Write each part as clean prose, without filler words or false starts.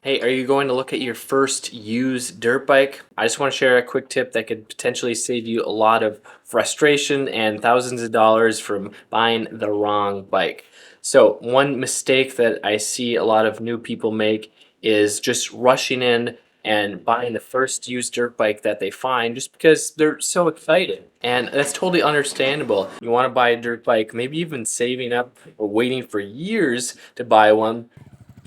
Hey, are you going to look at your first used dirt bike? I just want to share a quick tip that could potentially save you a lot of frustration and thousands of dollars from buying the wrong bike. So, one mistake that I see a lot of new people make is just rushing in and buying the first used dirt bike that they find just because they're so excited. And that's totally understandable. You want to buy a dirt bike, maybe even saving up or waiting for years to buy one,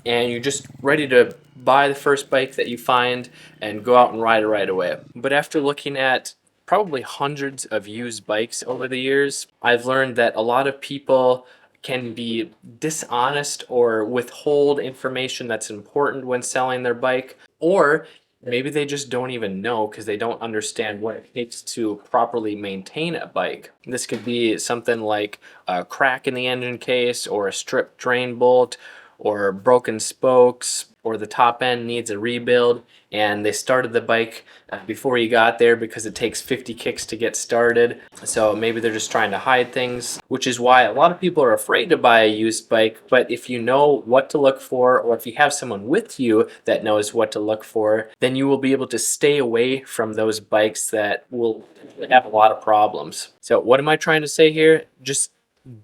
and you're just ready to buy the first bike that you find and go out and ride it right away. But after looking at probably hundreds of used bikes over the years, I've learned that a lot of people can be dishonest or withhold information that's important when selling their bike, or maybe they just don't even know because they don't understand what it takes to properly maintain a bike. This could be something like a crack in the engine case, or a stripped drain bolt, or broken spokes, or the top end needs a rebuild, and they started the bike before you got there because it takes 50 kicks to get started. So maybe they're just trying to hide things, which is why a lot of people are afraid to buy a used bike. But if you know what to look for, or if you have someone with you that knows what to look for, then you will be able to stay away from those bikes that will have a lot of problems. So what am I trying to say here? Just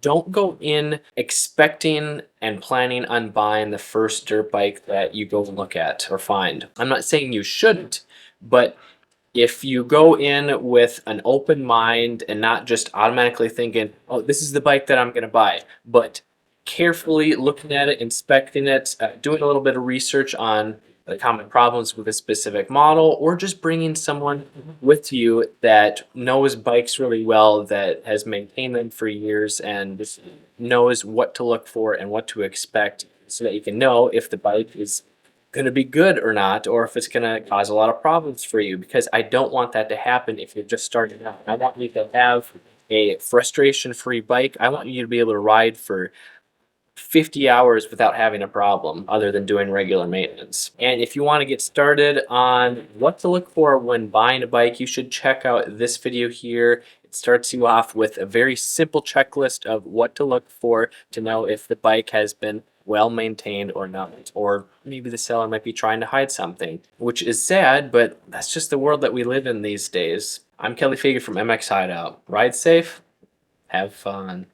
don't go in expecting and planning on buying the first dirt bike that you go look at or find. I'm not saying you shouldn't, but if you go in with an open mind and not just automatically thinking, oh, this is the bike that I'm going to buy, but carefully looking at it, inspecting it, doing a little bit of research on the common problems with a specific model, or just bringing someone with you that knows bikes really well, that has maintained them for years and just knows what to look for and what to expect, so that you can know if the bike is going to be good or not, or if it's going to cause a lot of problems for you, because I don't want that to happen if you're just starting out. I want you to have a frustration-free bike. I want you to be able to ride for 50 hours without having a problem other than doing regular maintenance. And if you want to get started on what to look for when buying a bike, you should check out this video here. It starts you off with a very simple checklist of what to look for to know if the bike has been well maintained or not, or maybe the seller might be trying to hide something, which is sad, but that's just the world that we live in these days. I'm Kelly Fager from MX Hideout. Ride safe, have fun.